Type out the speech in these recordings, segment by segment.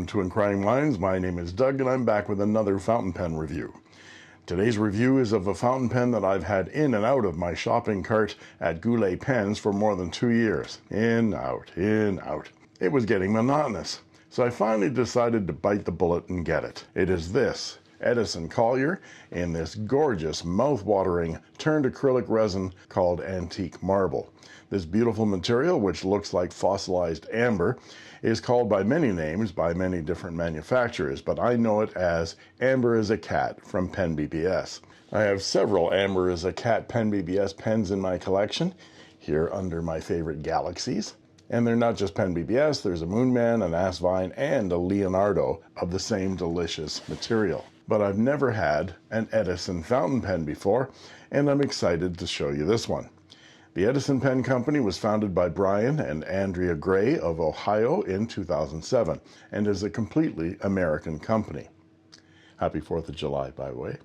Welcome to Inkquiring Minds. My name is Doug and I'm back with another fountain pen review. Today's review is of a fountain pen that I've had in and out of my shopping cart at Goulet Pens for more than 2 years. In, out, in, out. It was getting monotonous, so I finally decided to bite the bullet and get it. It is this Edison Collier in this gorgeous mouth-watering turned acrylic resin called antique marble. This beautiful material, which looks like fossilized amber, is called by many names by many different manufacturers, but I know it as Amber as a Cat from Pen BBS. I have several Amber as a Cat Pen BBS pens in my collection, here under my favorite galaxies. And they're not just Pen BBS, there's a Moonman, an Asvine, and a Leonardo of the same delicious material. But I've never had an Edison fountain pen before, and I'm excited to show you this one. The Edison Pen Company was founded by Brian and Andrea Gray of Ohio in 2007 and is a completely American company. Happy 4th of July, by the way.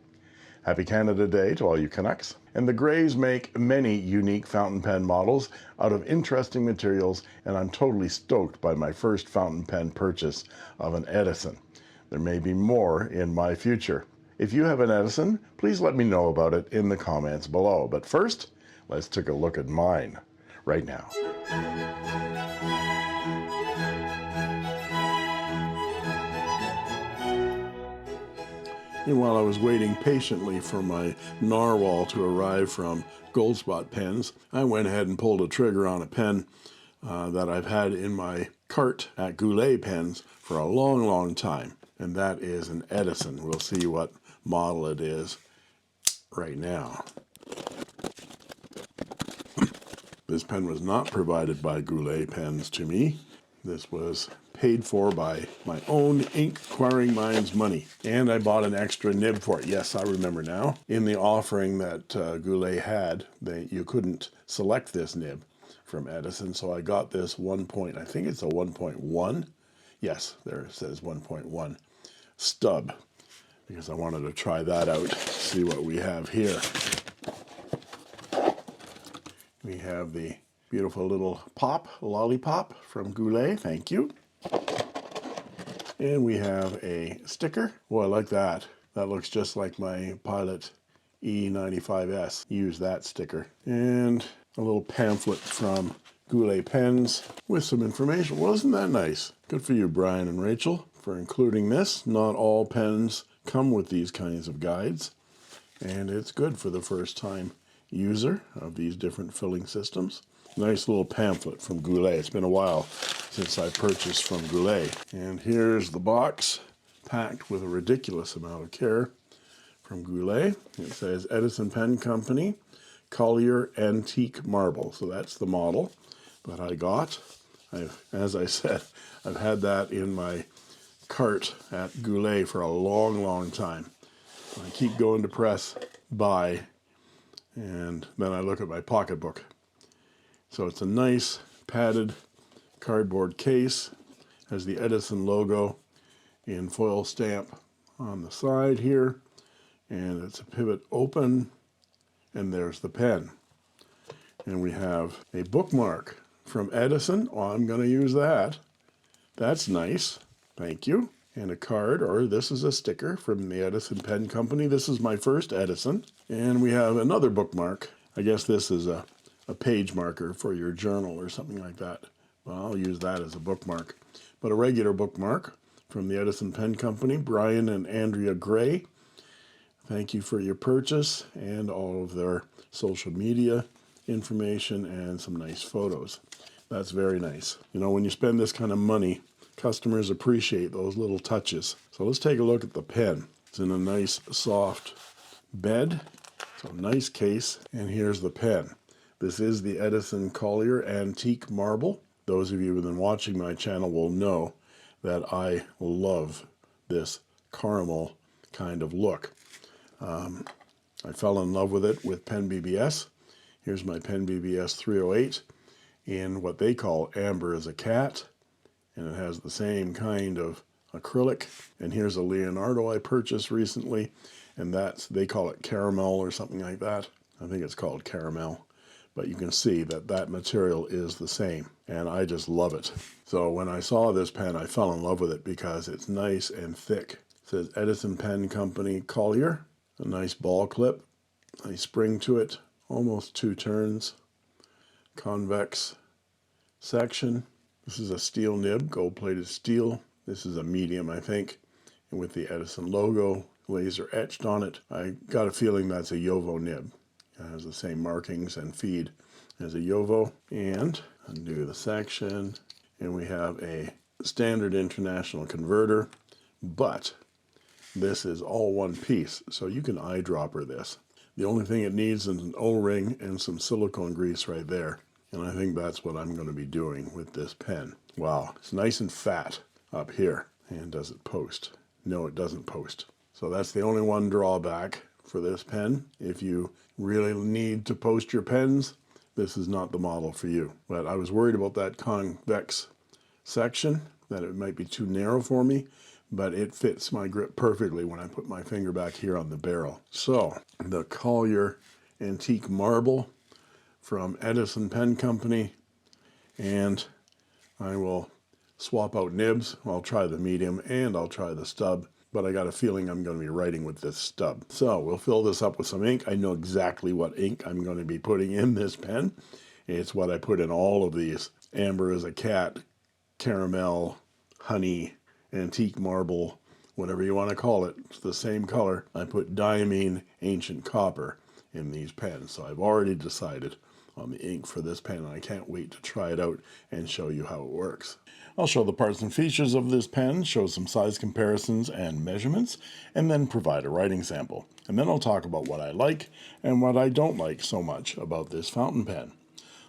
Happy Canada Day to all you Canucks. And the Grays make many unique fountain pen models out of interesting materials, and I'm totally stoked by my first fountain pen purchase of an Edison. There may be more in my future. If you have an Edison, please let me know about it in the comments below. But first, let's take a look at mine right now. And while I was waiting patiently for my narwhal to arrive from Goldspot Pens, I went ahead and pulled a trigger on a pen that I've had in my cart at Goulet Pens for a long time. And that is an Edison. We'll see what model it is right now. This pen was not provided by Goulet Pens to me. This was paid for by my own Inkquiring Minds money. And I bought an extra nib for it. Yes, I remember now. In the offering that Goulet had, you couldn't select this nib from Edison, so I got this I think it's a 1.1. Yes, there it says 1.1 stub, because I wanted to try that out, see what we have here. We have the beautiful little lollipop from Goulet, thank you. And we have a sticker. Oh, I like that. That looks just like my Pilot E95S. Use that sticker. And a little pamphlet from Goulet Pens with some information. Well, isn't that nice? Good for you, Brian and Rachel, for including this. Not all pens come with these kinds of guides, and it's good for the first time user of these different filling systems. Nice little pamphlet from Goulet. It's been a while since I purchased from Goulet. And here's the box, packed with a ridiculous amount of care from Goulet. It says Edison Pen Company, Collier Antique Marble. So that's the model that I got. As I said, I've had that in my cart at Goulet for a long time. I keep going to press buy, and then I look at my pocketbook. So it's a nice padded cardboard case, has the Edison logo in foil stamp on the side here, and it's a pivot open, and there's the pen. And we have a bookmark from Edison. Oh, I'm going to use that. That's nice. Thank you. And a card, or this is a sticker from the Edison Pen Company. This is my first Edison. And we have another bookmark. I guess this is a page marker for your journal or something like that. Well, I'll use that as a bookmark. But a regular bookmark from the Edison Pen Company, Brian and Andrea Gray. Thank you for your purchase and all of their social media information and some nice photos. That's very nice. You know, when you spend this kind of money, customers appreciate those little touches. So let's take a look at the pen. It's in a nice soft bed. So nice case. And here's the pen. This is the Edison Collier Antique Marble. Those of you who have been watching my channel will know that I love this caramel kind of look. I fell in love with it with Pen BBS. Here's my Pen BBS 308 in what they call Amber as a Cat. And it has the same kind of acrylic. And here's a Leonardo I purchased recently, and they call it caramel or something like that. I think it's called caramel. but you can see that that material is the same, and I just love it. So when I saw this pen, I fell in love with it because it's nice and thick. It says Edison Pen Company Collier, a nice ball clip, nice spring to it, almost 2 turns, convex section. This is a steel nib, gold-plated steel. This is a medium, I think, and with the Edison logo laser etched on it. I got a feeling that's a Yovo nib. It has the same markings and feed as a Yovo. And undo the section, and we have a standard international converter, but this is all one piece, so you can eyedropper this. The only thing it needs is an O-ring and some silicone grease right there. And I think that's what I'm going to be doing with this pen. Wow, it's nice and fat up here. And does it post? No, it doesn't post. So that's the only one drawback for this pen. If you really need to post your pens, this is not the model for you. But I was worried about that convex section, that it might be too narrow for me, but it fits my grip perfectly when I put my finger back here on the barrel. So the Collier Antique Marble from Edison Pen Company, and I will swap out nibs. I'll try the medium and I'll try the stub, but I got a feeling I'm going to be writing with this stub. So we'll fill this up with some ink. I know exactly what ink I'm going to be putting in this pen. It's what I put in all of these. Amber as a cat, caramel, honey, antique marble, whatever you want to call it. It's the same color. I put diamine ancient copper in these pens. So I've already decided on the ink for this pen, and I can't wait to try it out and show you how it works. I'll show the parts and features of this pen, show some size comparisons and measurements, and then provide a writing sample. And then I'll talk about what I like and what I don't like so much about this fountain pen.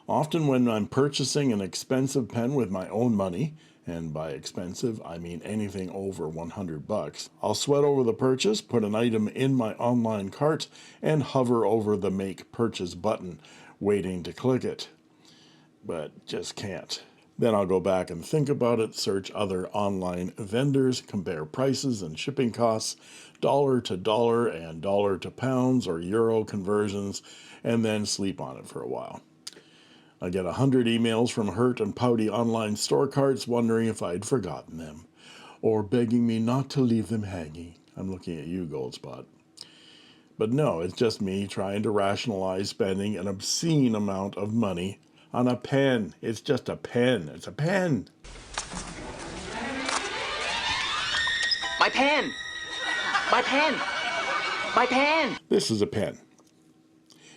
Often when I'm purchasing an expensive pen with my own money, and by expensive I mean anything over $100, I'll sweat over the purchase, put an item in my online cart, and hover over the Make Purchase button, waiting to click it, but just can't. Then I'll go back and think about it, search other online vendors, compare prices and shipping costs, dollar to dollar and dollar to pounds or euro conversions, and then sleep on it for a while. I get 100 emails from hurt and pouty online store carts wondering if I'd forgotten them, or begging me not to leave them hanging. I'm looking at you, Goldspot. But no, it's just me trying to rationalize spending an obscene amount of money on a pen. It's just a pen. It's a pen. My pen! My pen! My pen! This is a pen.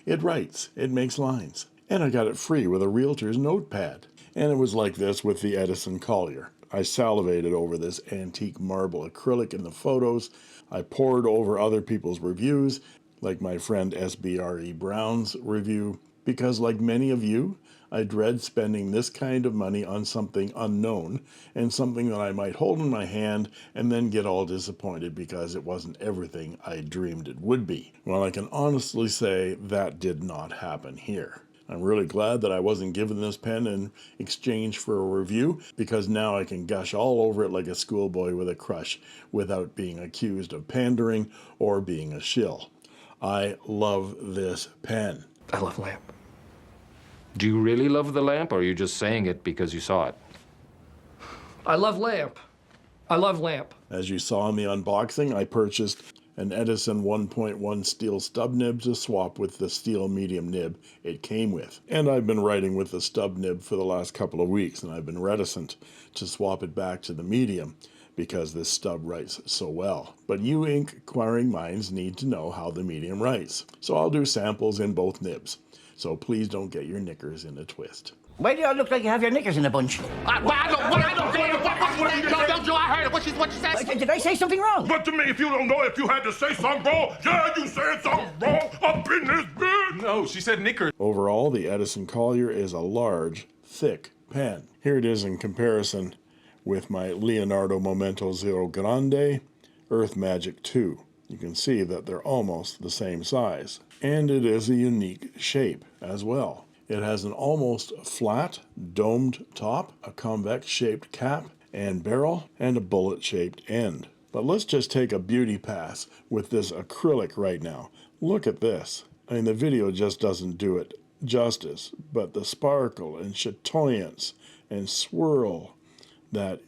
It writes. It makes lines. And I got it free with a realtor's notepad. And it was like this with the Edison Collier. I salivated over this antique marble acrylic in the photos. I pored over other people's reviews, like my friend SBRE Brown's review, because like many of you, I dread spending this kind of money on something unknown and something that I might hold in my hand and then get all disappointed because it wasn't everything I dreamed it would be. Well, I can honestly say that did not happen here. I'm really glad that I wasn't given this pen in exchange for a review, because now I can gush all over it like a schoolboy with a crush without being accused of pandering or being a shill. I love this pen. I love lamp. Do you really love the lamp, or are you just saying it because you saw it? I love lamp. I love lamp. As you saw in the unboxing, I purchased an Edison 1.1 steel stub nib to swap with the steel medium nib it came with. And I've been writing with the stub nib for the last couple of weeks, and I've been reticent to swap it back to the medium because this stub writes so well. But you Inkquiring minds need to know how the medium writes. So I'll do samples in both nibs. So please don't get your knickers in a twist. Why do you all look like you have your knickers in a bunch? I heard it. What you said? Did I say something wrong? What to me if you don't know if you had to say something wrong? Yeah, you said something wrong up in this bitch. No, she said knickers. Overall, the Edison Collier is a large, thick pen. Here it is in comparison with my Leonardo Momento Zero Grande Earth Magic 2. You can see that they're almost the same size. And it is a unique shape as well. It has an almost flat, domed top, a convex-shaped cap and barrel, and a bullet-shaped end. But let's just take a beauty pass with this acrylic right now. Look at this. I mean, the video just doesn't do it justice, but the sparkle and chatoyance and swirl, that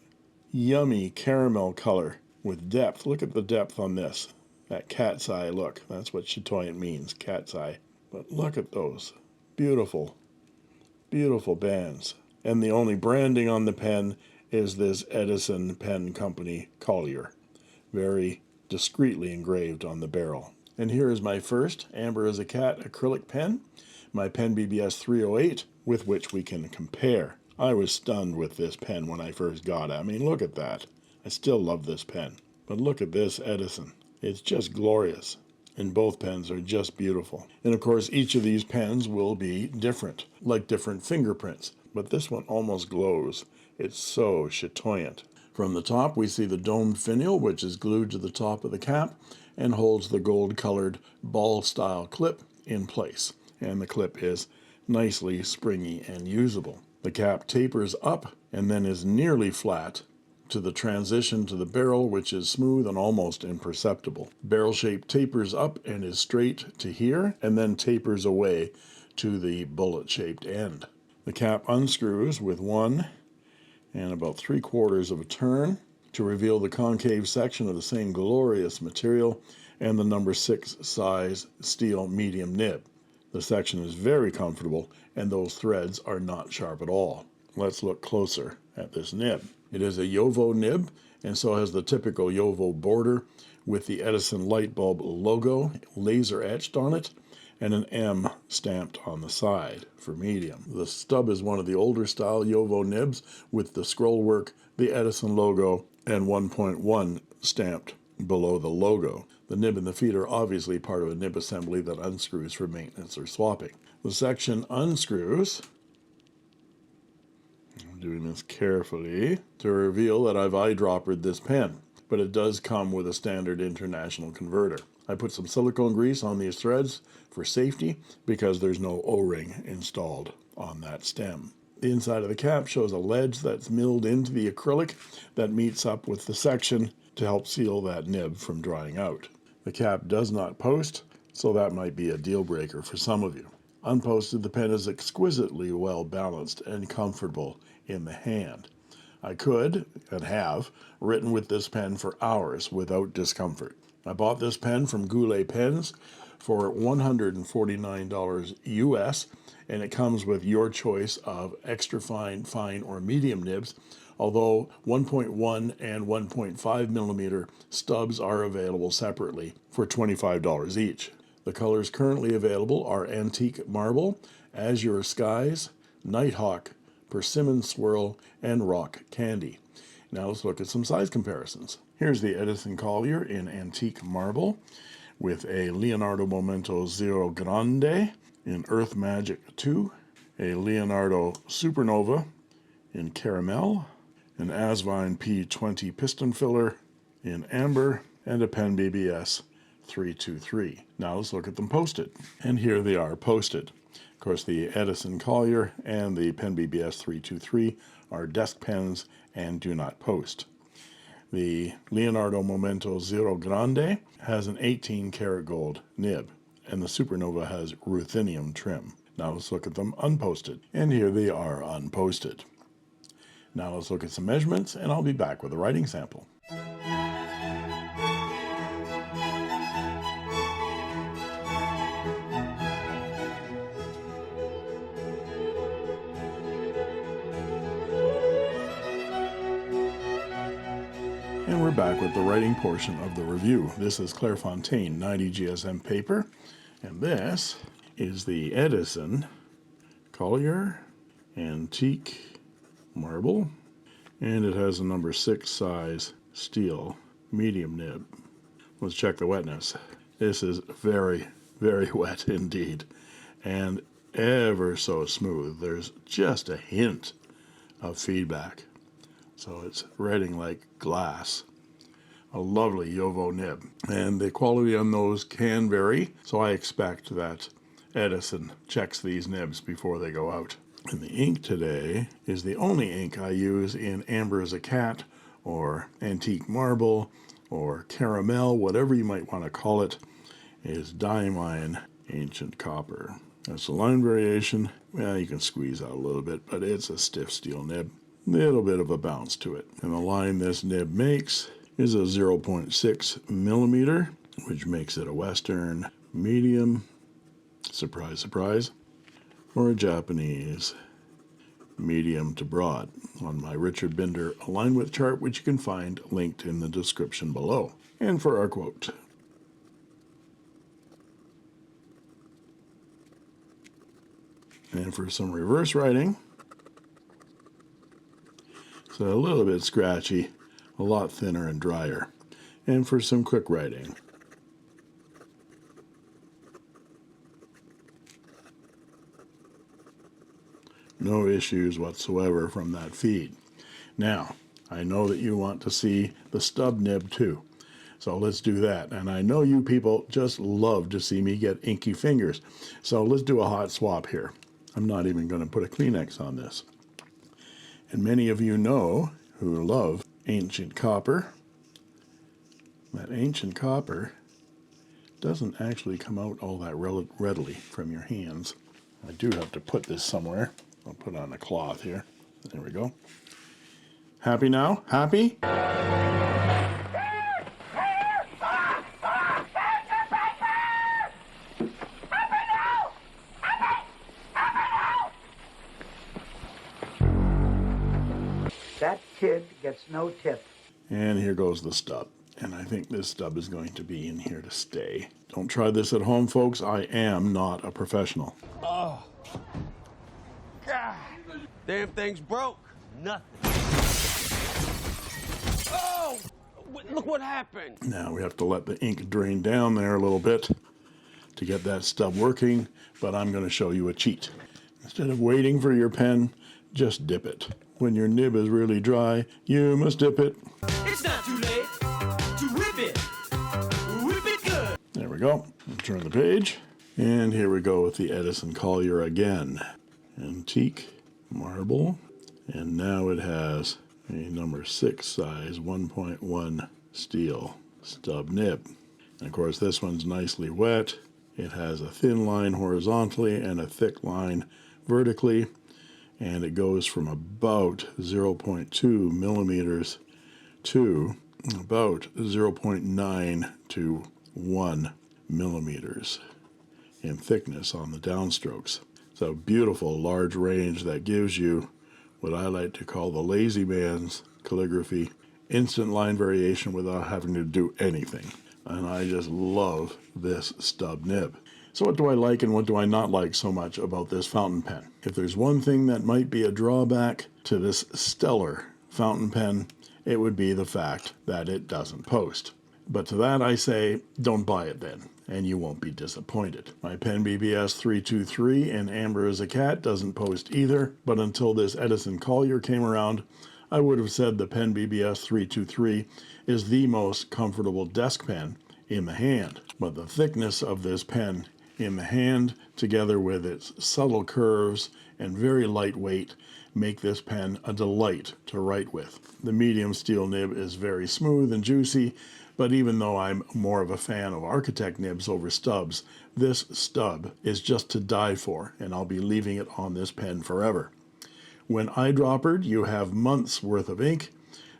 yummy caramel color with depth. Look at the depth on this. That cat's eye look. That's what chatoyant means, cat's eye. But look at those beautiful, beautiful bands. And the only branding on the pen is this Edison Pen Company Collier. Very discreetly engraved on the barrel. And here is my first Amber as a Cat acrylic pen, my Pen BBS 308, with which we can compare. I was stunned with this pen when I first got it. I mean, look at that. I still love this pen. But look at this Edison. It's just glorious. And both pens are just beautiful. And of course, each of these pens will be different, like different fingerprints. But this one almost glows. It's so chatoyant. From the top, we see the domed finial, which is glued to the top of the cap and holds the gold-colored ball-style clip in place. And the clip is nicely springy and usable. The cap tapers up and then is nearly flat to the transition to the barrel, which is smooth and almost imperceptible. Barrel shape tapers up and is straight to here, and then tapers away to the bullet-shaped end. The cap unscrews with 1 and about 3/4 of a turn to reveal the concave section of the same glorious material and the number 6 size steel medium nib. The section is very comfortable and those threads are not sharp at all. Let's look closer at this nib. It is a Jowo nib and so has the typical Jowo border with the Edison light bulb logo laser etched on it and an M stamped on the side for medium. The stub is one of the older style Jowo nibs with the scroll work, the Edison logo, and 1.1 stamped below the logo. The nib and the feet are obviously part of a nib assembly that unscrews for maintenance or swapping. The section unscrews, I'm doing this carefully, to reveal that I've eyedroppered this pen, but it does come with a standard international converter. I put some silicone grease on these threads for safety because there's no O-ring installed on that stem. The inside of the cap shows a ledge that's milled into the acrylic that meets up with the section to help seal that nib from drying out. The cap does not post, so that might be a deal breaker for some of you. Unposted, the pen is exquisitely well balanced and comfortable in the hand. I could, and have, written with this pen for hours without discomfort. I bought this pen from Goulet Pens for $149 US, and it comes with your choice of extra fine, fine, or medium nibs, although 1.1 and 1.5 millimeter stubs are available separately for $25 each. The colors currently available are Antique Marble, Azure Skies, Nighthawk, Persimmon Swirl, and Rock Candy. Now let's look at some size comparisons. Here's the Edison Collier in Antique Marble with a Leonardo Momento Zero Grande in Earth Magic 2, a Leonardo Supernova in Caramel, an Asvine P20 piston filler in Amber, and a Pen BBS 323. Now let's look at them posted. And here they are posted. Of course, the Edison Collier and the Pen BBS 323 are desk pens and do not post. The Leonardo Momento Zero Grande has an 18 karat gold nib, and the Supernova has ruthenium trim. Now let's look at them unposted. And here they are unposted. Now let's look at some measurements, and I'll be back with a writing sample. And we're back with the writing portion of the review. This is Clairefontaine 90 GSM paper, and this is the Edison Collier Antique Marble, and it has a number 6 size steel medium nib. Let's check the wetness. This is very, very wet indeed, and ever so smooth. There's just a hint of feedback. So it's writing like glass. A lovely Jowo nib. And the quality on those can vary, so I expect that Edison checks these nibs before they go out. And the ink today is the only ink I use in Amber as a Cat, or Antique Marble, or Caramel, whatever you might want to call it, is Diamine Ancient Copper. That's a line variation. Well, you can squeeze out a little bit, but it's a stiff steel nib. Little bit of a bounce to it. And the line this nib makes is a 0.6 millimeter, which makes it a Western medium, surprise, surprise, or a Japanese medium to broad on my Richard Binder line width chart, which you can find linked in the description below. And for our quote. And for some reverse writing, so a little bit scratchy, a lot thinner and drier. And for some quick writing, no issues whatsoever from that feed. Now, I know that you want to see the stub nib too, so let's do that. And I know you people just love to see me get inky fingers, so let's do a hot swap here. I'm not even going to put a Kleenex on this. And many of you know who love ancient copper. That ancient copper doesn't actually come out all that readily from your hands. I do have to put this somewhere. I'll put on a cloth here. There we go. Happy now? Happy? That kid gets no tip. And here goes the stub. And I think this stub is going to be in here to stay. Don't try this at home, folks. I am not a professional. Oh, God. Damn thing's broke. Nothing. Oh, look what happened. Now we have to let the ink drain down there a little bit to get that stub working, but I'm going to show you a cheat. Instead of waiting for your pen, just dip it. When your nib is really dry, you must dip it. It's not too late to whip it. Whip it good. There we go. Turn the page. And here we go with the Edison Collier again. Antique marble. And now it has a number 6 size 1.1 steel stub nib. And of course this one's nicely wet. It has a thin line horizontally and a thick line vertically. And it goes from about 0.2 millimeters to about 0.9 to 1 millimeters in thickness on the downstrokes. It's a beautiful large range that gives you what I like to call the lazy man's calligraphy, instant line variation without having to do anything. And I just love this stub nib. So what do I like and what do I not like so much about this fountain pen? If there's one thing that might be a drawback to this stellar fountain pen, it would be the fact that it doesn't post. But to that I say, don't buy it then, and you won't be disappointed. My pen BBS 323 in Amber as a Cat doesn't post either, but until this Edison Collier came around, I would have said the pen BBS 323 is the most comfortable desk pen in the hand. But the thickness of this pen in the hand, together with its subtle curves and very lightweight, make this pen a delight to write with. The medium steel nib is very smooth and juicy, but even though I'm more of a fan of architect nibs over stubs, this stub is just to die for, and I'll be leaving it on this pen forever. When eyedroppered, you have months worth of ink,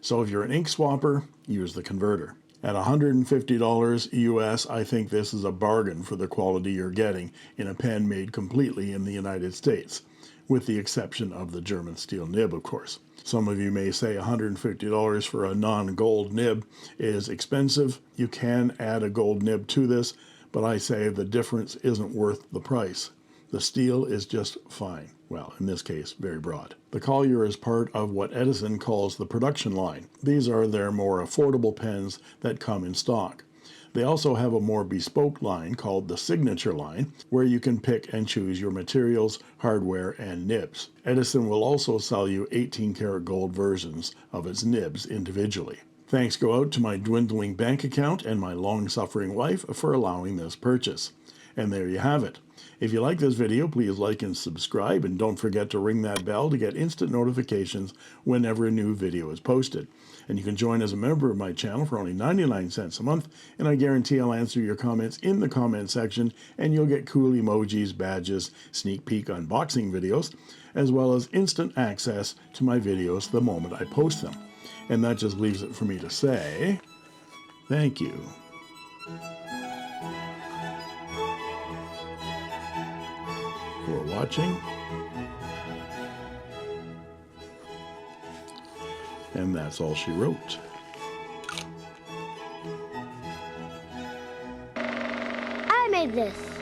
so if you're an ink swapper, use the converter. At $150 US, I think this is a bargain for the quality you're getting in a pen made completely in the United States, with the exception of the German steel nib, of course. Some of you may say $150 for a non-gold nib is expensive. You can add a gold nib to this, but I say the difference isn't worth the price. The steel is just fine. Well, in this case, very broad. The Collier is part of what Edison calls the production line. These are their more affordable pens that come in stock. They also have a more bespoke line called the Signature line, where you can pick and choose your materials, hardware, and nibs. Edison will also sell you 18-karat gold versions of its nibs individually. Thanks go out to my dwindling bank account and my long-suffering wife for allowing this purchase. And there you have it. If you like this video, please like and subscribe, and don't forget to ring that bell to get instant notifications whenever a new video is posted. And you can join as a member of my channel for only 99 cents a month, and I guarantee I'll answer your comments in the comment section, and you'll get cool emojis, badges, sneak peek unboxing videos, as well as instant access to my videos the moment I post them. And that just leaves it for me to say, thank you. For watching. And that's all she wrote. I made this.